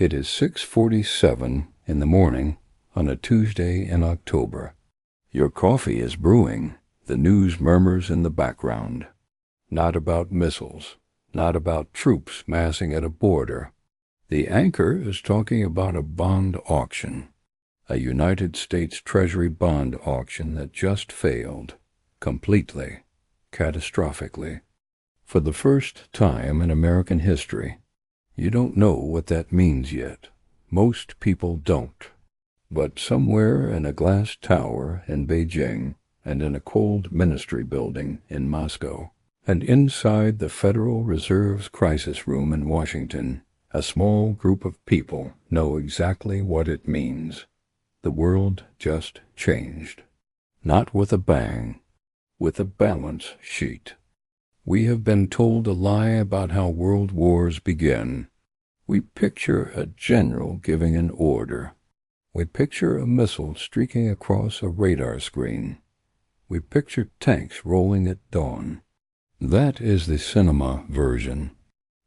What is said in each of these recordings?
It is 6:47 in the morning on a Tuesday in October. Your coffee is brewing. The news murmurs in the background. Not about missiles, not about troops massing at a border. The anchor is talking about a bond auction, a United States Treasury bond auction that just failed, completely, catastrophically. For the first time in American history. You don't know what that means yet. Most people don't. But somewhere in a glass tower in Beijing, and in a cold ministry building in Moscow, and inside the Federal Reserve's crisis room in Washington, a small group of people know exactly what it means. The world just changed. Not with a bang, with a balance sheet. We have been told a lie about how world wars begin. We picture a general giving an order. We picture a missile streaking across a radar screen. We picture tanks rolling at dawn. That is the cinema version.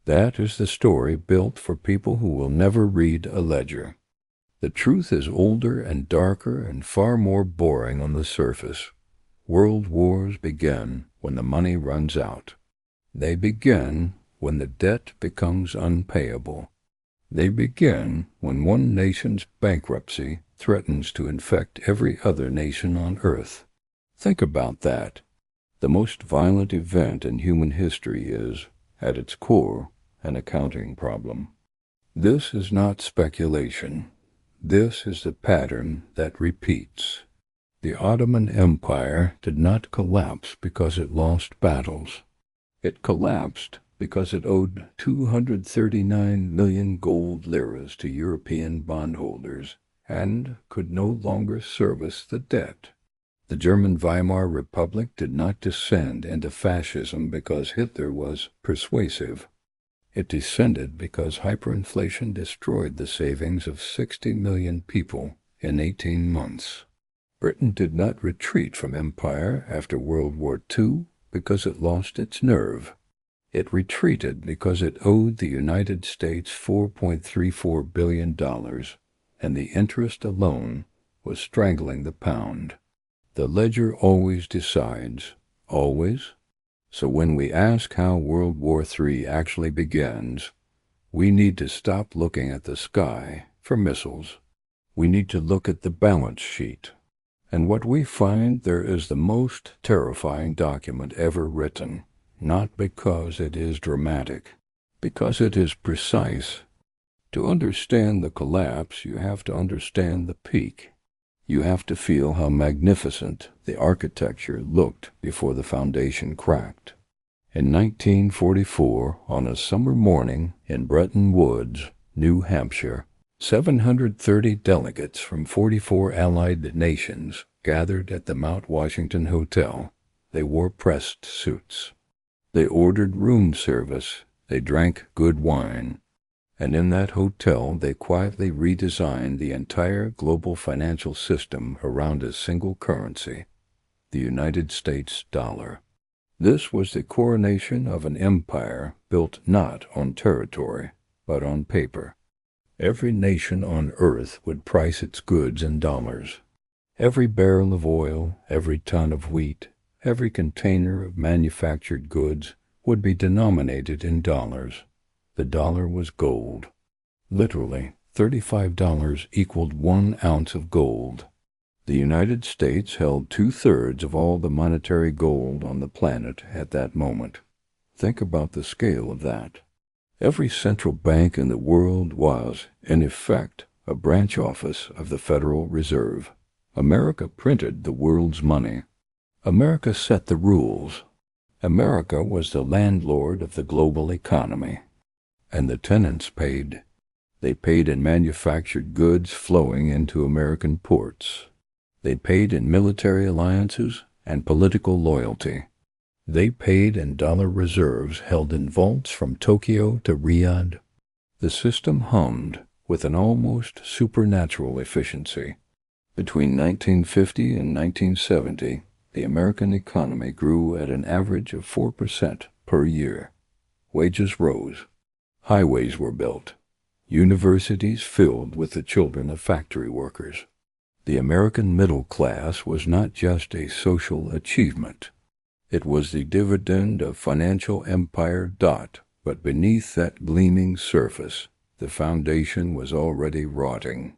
That is the story built for people who will never read a ledger. The truth is older and darker and far more boring on the surface. World wars begin when the money runs out. They begin when the debt becomes unpayable. They begin when one nation's bankruptcy threatens to infect every other nation on earth. Think about that. The most violent event in human history is, at its core, an accounting problem. This is not speculation. This is the pattern that repeats. The Ottoman Empire did not collapse because it lost battles. It collapsed because it owed 239 million gold liras to European bondholders and could no longer service the debt. The German Weimar Republic did not descend into fascism because Hitler was persuasive. It descended because hyperinflation destroyed the savings of 60 million people in 18 months. Britain did not retreat from empire after World War II because it lost its nerve. It retreated because it owed the United States $4.34 billion, and the interest alone was strangling the pound. The ledger always decides. Always. So when we ask how World War III actually begins, we need to stop looking at the sky for missiles. We need to look at the balance sheet. And what we find there is the most terrifying document ever written, not because it is dramatic, because it is precise. To understand the collapse, you have to understand the peak. You have to feel how magnificent the architecture looked before the foundation cracked. In 1944, on a summer morning in Bretton Woods, New Hampshire, 730 delegates from 44 allied nations gathered at the Mount Washington Hotel. They wore pressed suits. They ordered room service. They drank good wine. And in that hotel they quietly redesigned the entire global financial system around a single currency, the United States dollar. This was the coronation of an empire built not on territory, but on paper. Every nation on earth would price its goods in dollars. Every barrel of oil, every ton of wheat, every container of manufactured goods would be denominated in dollars. The dollar was gold. Literally, $35 equaled 1 ounce of gold. The United States held 2/3 of all the monetary gold on the planet at that moment. Think about the scale of that. Every central bank in the world was, in effect, a branch office of the Federal Reserve. America printed the world's money. America set the rules. America was the landlord of the global economy. And the tenants paid. They paid in manufactured goods flowing into American ports. They paid in military alliances and political loyalty. They paid in dollar reserves held in vaults from Tokyo to Riyadh. The system hummed with an almost supernatural efficiency. Between 1950 and 1970, the American economy grew at an average of 4% per year. Wages rose. Highways were built. universities filled with the children of factory workers. The American middle class was not just a social achievement. It was the dividend of financial empire. But beneath that gleaming surface, the foundation was already rotting.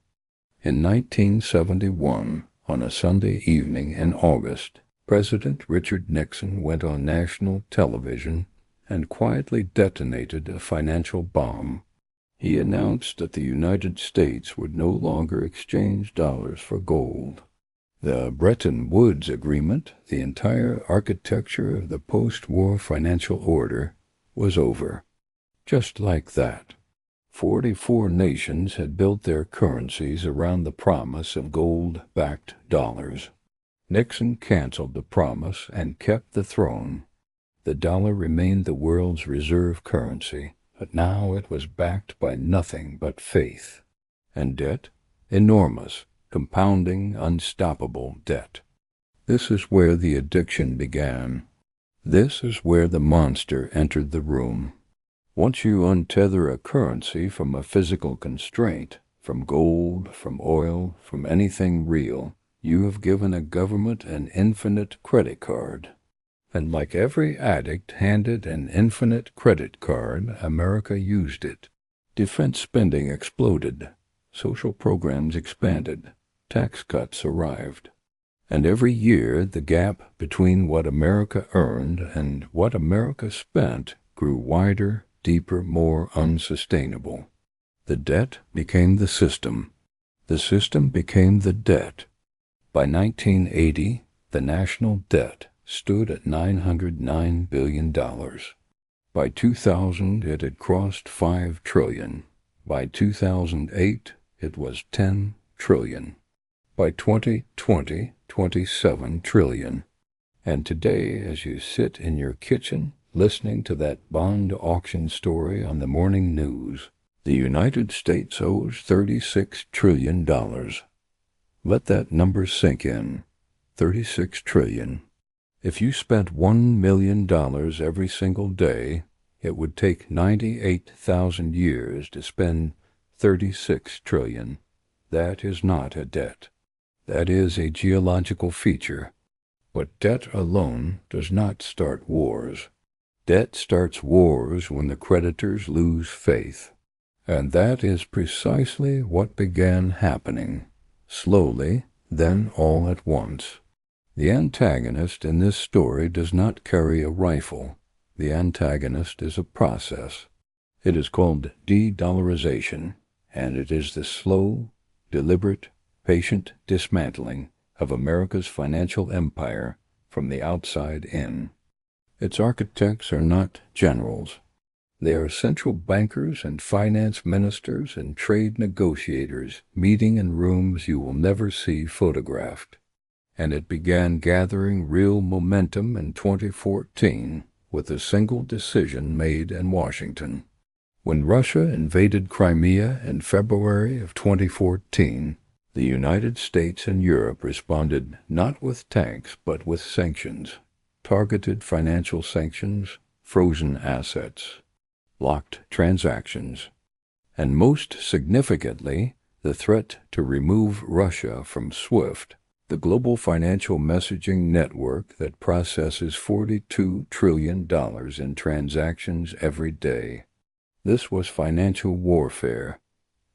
In 1971, on a Sunday evening in August, President Richard Nixon went on national television and quietly detonated a financial bomb. He announced that the United States would no longer exchange dollars for gold. The Bretton Woods Agreement, the entire architecture of the post-war financial order, was over. Just like that. 44 nations had built their currencies around the promise of gold-backed dollars. Nixon canceled the promise and kept the throne. The dollar remained the world's reserve currency, but now it was backed by nothing but faith. And debt? Enormous, compounding, unstoppable debt. This is where the addiction began. This is where the monster entered the room. Once you untether a currency from a physical constraint, from gold, from oil, from anything real, you have given a government an infinite credit card. And like every addict handed an infinite credit card, America used it. Defense spending exploded. Social programs expanded. Tax cuts arrived. And every year the gap between what America earned and what America spent grew wider, deeper, more unsustainable. The debt became the system. The system became the debt. By 1980, the national debt stood at $909 billion. By 2000, it had crossed $5 trillion. By 2008, it was $10 trillion. By 2020, $27 trillion. And today, as you sit in your kitchen listening to that bond auction story on the morning news, the United States owes $36 trillion. Let that number sink in. $36 trillion. If you spent $1 million every single day, it would take 98,000 years to spend $36 trillion. That is not a debt. That is a geological feature. But debt alone does not start wars. Debt starts wars when the creditors lose faith. And that is precisely what began happening. Slowly, then all at once. The antagonist in this story does not carry a rifle. The antagonist is a process. It is called de-dollarization, and it is the slow, deliberate, patient dismantling of America's financial empire from the outside in. Its architects are not generals. They are central bankers and finance ministers and trade negotiators meeting in rooms you will never see photographed. And it began gathering real momentum in 2014 with a single decision made in Washington. When Russia invaded Crimea in February of 2014, the United States and Europe responded not with tanks but with sanctions, targeted financial sanctions, frozen assets, locked transactions, and most significantly, the threat to remove Russia from SWIFT, the global financial messaging network that processes $42 trillion in transactions every day. This was financial warfare,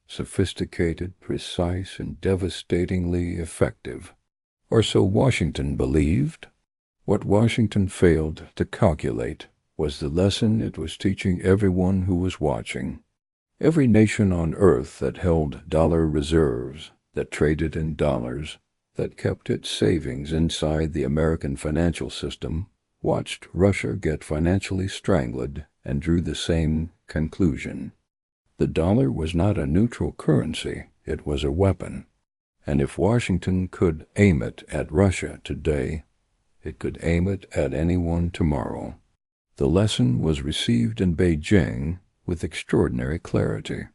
sophisticated, precise, and devastatingly effective. Or so Washington believed. What Washington failed to calculate was the lesson it was teaching everyone who was watching. Every nation on earth that held dollar reserves, that traded in dollars, that kept its savings inside the American financial system, watched Russia get financially strangled and drew the same conclusion. The dollar was not a neutral currency, it was a weapon. And if Washington could aim it at Russia today, it could aim it at anyone tomorrow. The lesson was received in Beijing with extraordinary clarity.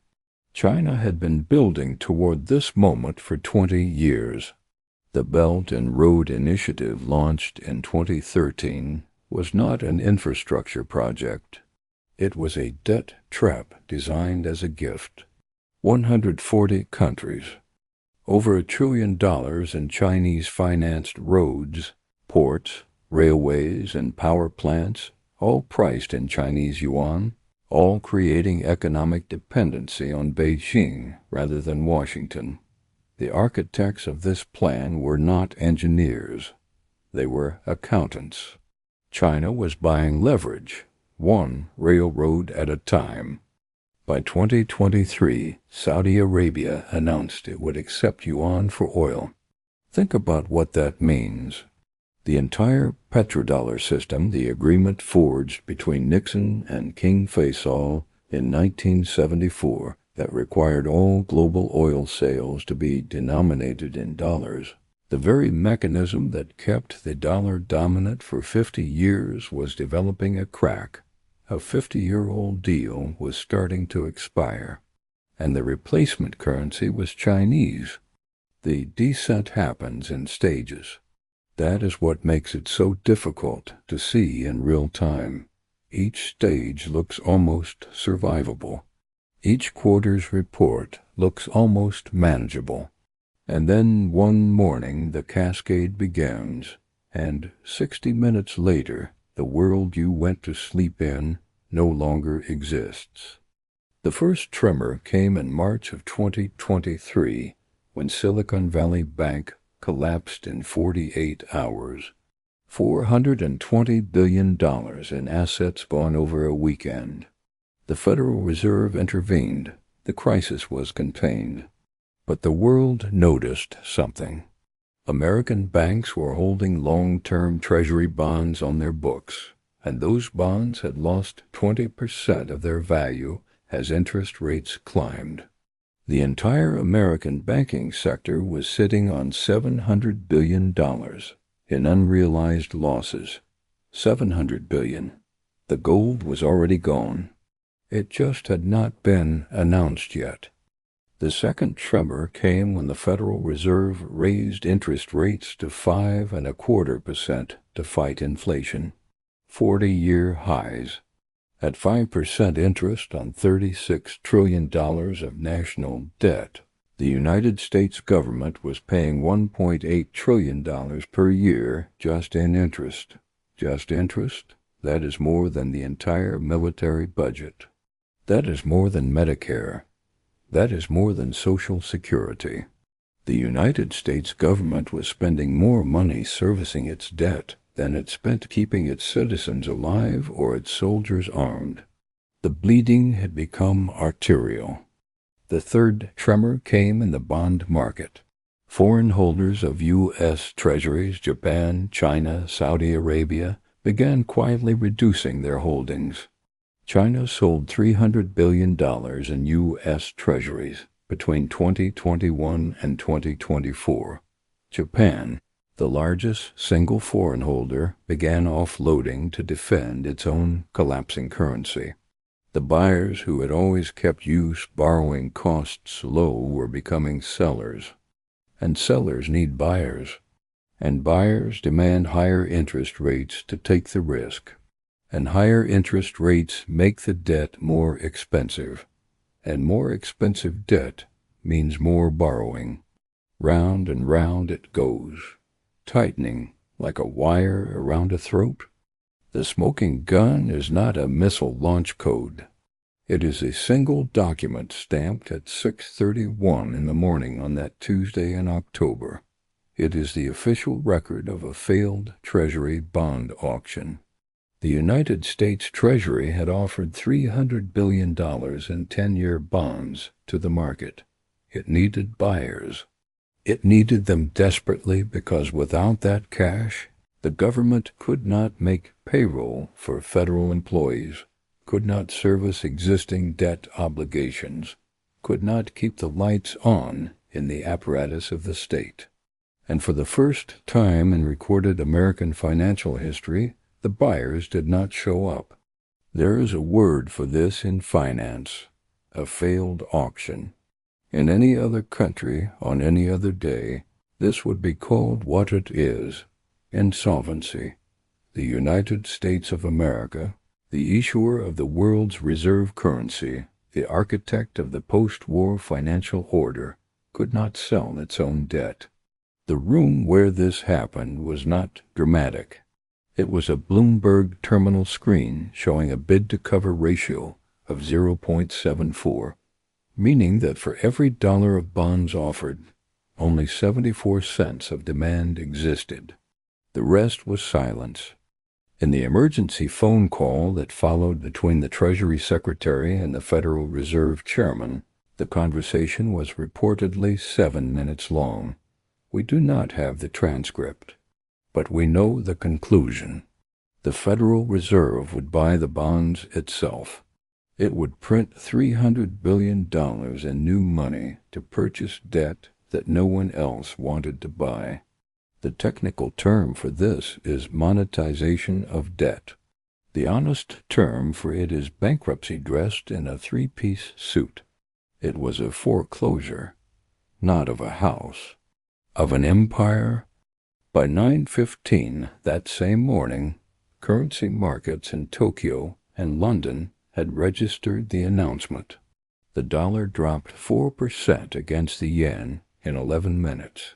China had been building toward this moment for 20 years. The Belt and Road Initiative, launched in 2013, was not an infrastructure project. It was a debt trap designed as a gift. 140 countries. Over $1 trillion in Chinese-financed roads, ports, railways, and power plants, all priced in Chinese yuan, all creating economic dependency on Beijing rather than Washington. The architects of this plan were not engineers. They were accountants. China was buying leverage, one railroad at a time. By 2023, Saudi Arabia announced it would accept yuan for oil. Think about what that means. The entire petrodollar system, the agreement forged between Nixon and King Faisal in 1974 that required all global oil sales to be denominated in dollars, the very mechanism that kept the dollar dominant for 50 years was developing a crack. A 50-year-old deal was starting to expire, and the replacement currency was Chinese. The descent happens in stages. That is what makes it so difficult to see in real time. Each stage looks almost survivable. Each quarter's report looks almost manageable. And then one morning the cascade begins, and 60 minutes later the world you went to sleep in no longer exists. The first tremor came in March of 2023 when Silicon Valley Bank collapsed in 48 hours. $420 billion in assets gone over a weekend. The Federal Reserve intervened. The crisis was contained. But the world noticed something. American banks were holding long-term Treasury bonds on their books, and those bonds had lost 20% of their value as interest rates climbed. The entire American banking sector was sitting on $700 billion in unrealized losses. $700 billion. The gold was already gone. It just had not been announced yet. The second tremor came when the Federal Reserve raised interest rates to 5.25% to fight inflation. 40-year highs. At 5% interest on $36 trillion of national debt, the United States government was paying $1.8 trillion per year just in interest. Just interest? That is more than the entire military budget. That is more than Medicare. That is more than Social Security. The United States government was spending more money servicing its debt than it spent keeping its citizens alive or its soldiers armed. The bleeding had become arterial. The third tremor came in the bond market. Foreign holders of U.S. Treasuries, Japan, China, Saudi Arabia, began quietly reducing their holdings. China sold $300 billion in U.S. Treasuries between 2021 and 2024. Japan, the largest single foreign holder, began offloading to defend its own collapsing currency. The buyers who had always kept U.S. borrowing costs low were becoming sellers. And sellers need buyers. And buyers demand higher interest rates to take the risk. And higher interest rates make the debt more expensive. And more expensive debt means more borrowing. Round and round it goes, tightening like a wire around a throat. The smoking gun is not a missile launch code. It is a single document stamped at 6:31 in the morning on that Tuesday in October. It is the official record of a failed Treasury bond auction. The United States Treasury had offered $300 billion in 10-year bonds to the market. It needed buyers. It needed them desperately because without that cash, the government could not make payroll for federal employees, could not service existing debt obligations, could not keep the lights on in the apparatus of the state. And for the first time in recorded American financial history, the buyers did not show up. There is a word for this in finance, a failed auction. In any other country, on any other day, this would be called what it is, insolvency. The United States of America, the issuer of the world's reserve currency, the architect of the post-war financial order, could not sell its own debt. The room where this happened was not dramatic. It was a Bloomberg terminal screen showing a bid-to-cover ratio of 0.74, meaning that for every dollar of bonds offered, only 74 cents of demand existed. The rest was silence. In the emergency phone call that followed between the Treasury Secretary and the Federal Reserve Chairman, the conversation was reportedly 7 minutes long. We do not have the transcript, but we know the conclusion. The Federal Reserve would buy the bonds itself. It would print $300 billion in new money to purchase debt that no one else wanted to buy. The technical term for this is monetization of debt. The honest term for it is bankruptcy dressed in a three-piece suit. It was a foreclosure, not of a house, of an empire. By 9:15 that same morning, currency markets in Tokyo and London had registered the announcement. The dollar dropped 4% against the yen in 11 minutes.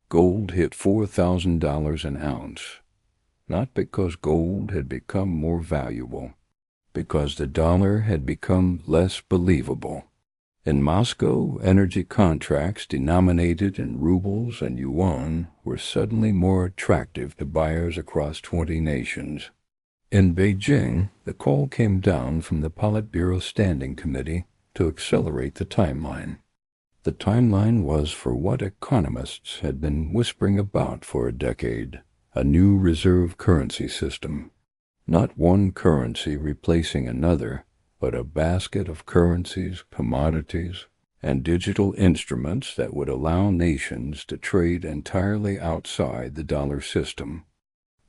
Gold hit $4,000 an ounce, not because gold had become more valuable, because the dollar had become less believable. In Moscow, energy contracts denominated in rubles and yuan were suddenly more attractive to buyers across 20 nations. In Beijing, the call came down from the Politburo Standing Committee to accelerate the timeline. The timeline was for what economists had been whispering about for a decade, a new reserve currency system. Not one currency replacing another, but a basket of currencies, commodities, and digital instruments that would allow nations to trade entirely outside the dollar system.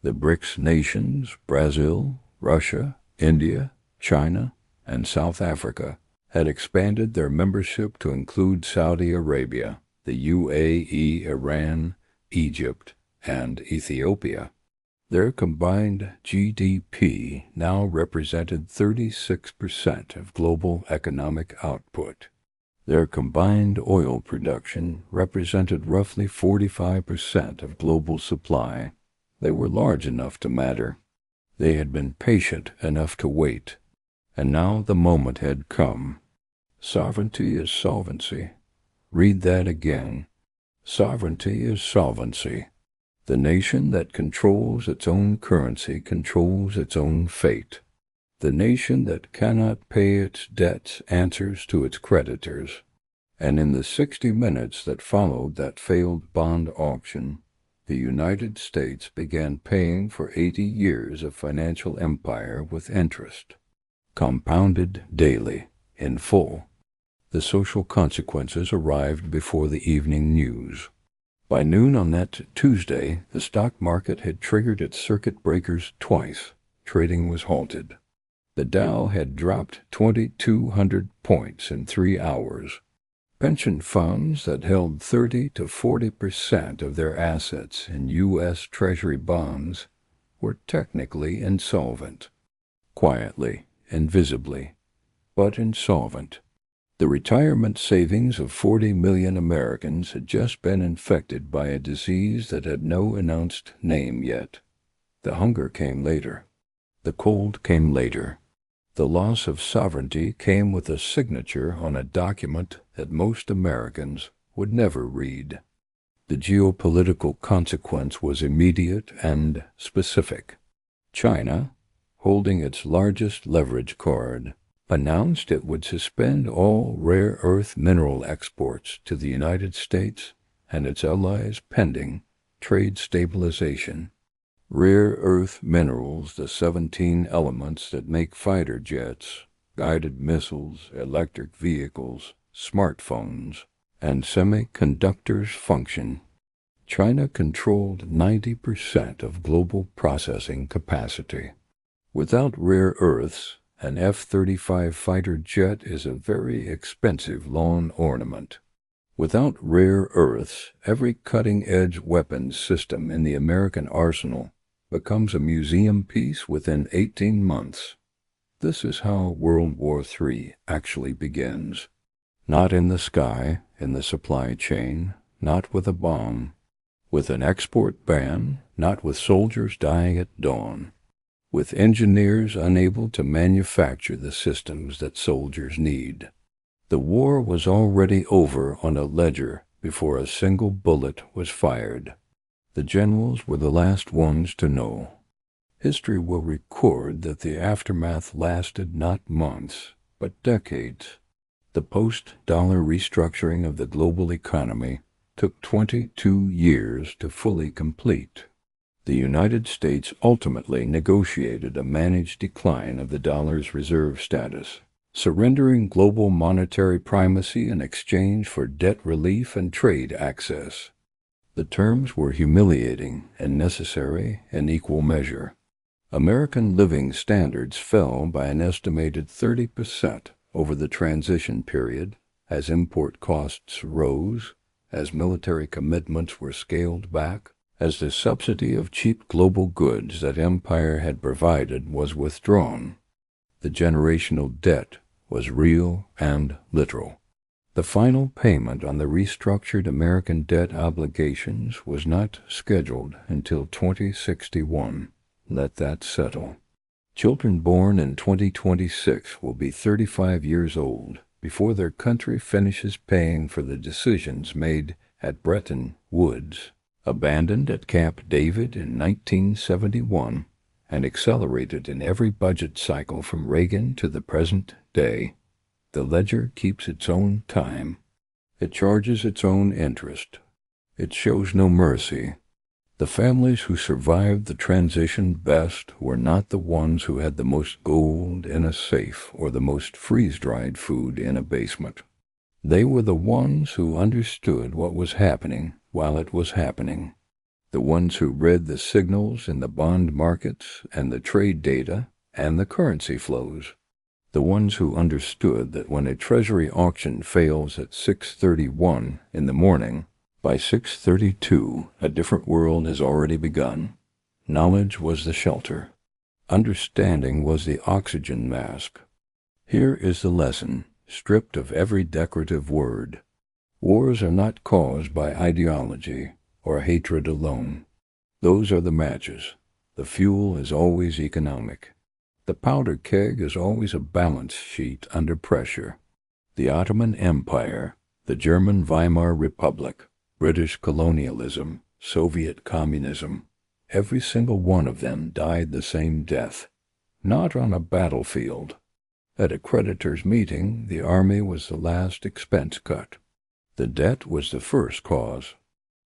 The BRICS nations, Brazil, Russia, India, China, and South Africa, had expanded their membership to include Saudi Arabia, the UAE, Iran, Egypt, and Ethiopia. Their combined GDP now represented 36% of global economic output. Their combined oil production represented roughly 45% of global supply. They were large enough to matter. They had been patient enough to wait, and now the moment had come. Sovereignty is solvency. Read that again. Sovereignty is solvency. The nation that controls its own currency controls its own fate. The nation that cannot pay its debts answers to its creditors. And in the 60 minutes that followed that failed bond auction, the United States began paying for 80 years of financial empire with interest, compounded daily, in full. The social consequences arrived before the evening news. By noon on that Tuesday, the stock market had triggered its circuit breakers twice. Trading was halted. The Dow had dropped 2,200 points in 3 hours. Pension funds that held 30 to 40% of their assets in U.S. Treasury bonds were technically insolvent. Quietly, invisibly, but insolvent. The retirement savings of 40 million Americans had just been infected by a disease that had no announced name yet. The hunger came later. The cold came later. The loss of sovereignty came with a signature on a document that most Americans would never read. The geopolitical consequence was immediate and specific. China, holding its largest leverage card, announced it would suspend all rare earth mineral exports to the United States and its allies pending trade stabilization. Rare earth minerals, the 17 elements that make fighter jets, guided missiles, electric vehicles, smartphones, and semiconductors function. China controlled 90% of global processing capacity. Without rare earths, an F-35 fighter jet is a very expensive lawn ornament. Without rare earths, every cutting-edge weapons system in the American arsenal becomes a museum piece within 18 months. This is how World War III actually begins. Not in the sky, in the supply chain, not with a bomb. With an export ban, not with soldiers dying at dawn. With engineers unable to manufacture the systems that soldiers need. The war was already over on a ledger before a single bullet was fired. The generals were the last ones to know. History will record that the aftermath lasted not months, but decades. The post-dollar restructuring of the global economy took 22 years to fully complete. The United States ultimately negotiated a managed decline of the dollar's reserve status, surrendering global monetary primacy in exchange for debt relief and trade access. The terms were humiliating and necessary in equal measure. American living standards fell by an estimated 30% over the transition period as import costs rose, as military commitments were scaled back, as the subsidy of cheap global goods that empire had provided was withdrawn. The generational debt was real and literal. The final payment on the restructured American debt obligations was not scheduled until 2061. Let that settle. Children born in 2026 will be 35 years old before their country finishes paying for the decisions made at Bretton Woods, abandoned at Camp David in 1971, and accelerated in every budget cycle from Reagan to the present day. The ledger keeps its own time. It charges its own interest. It shows no mercy. The families who survived the transition best were not the ones who had the most gold in a safe or the most freeze-dried food in a basement. They were the ones who understood what was happening while it was happening. The ones who read the signals in the bond markets and the trade data and the currency flows. The ones who understood that when a treasury auction fails at 6:31 in the morning, by 6:32, a different world has already begun. Knowledge was the shelter. Understanding was the oxygen mask. Here is the lesson, stripped of every decorative word. Wars are not caused by ideology or hatred alone. Those are the matches. The fuel is always economic. The powder keg is always a balance sheet under pressure. The Ottoman Empire, the German Weimar Republic, British colonialism, Soviet communism, every single one of them died the same death, not on a battlefield. At a creditors' meeting, the army was the last expense cut. The debt was the first cause,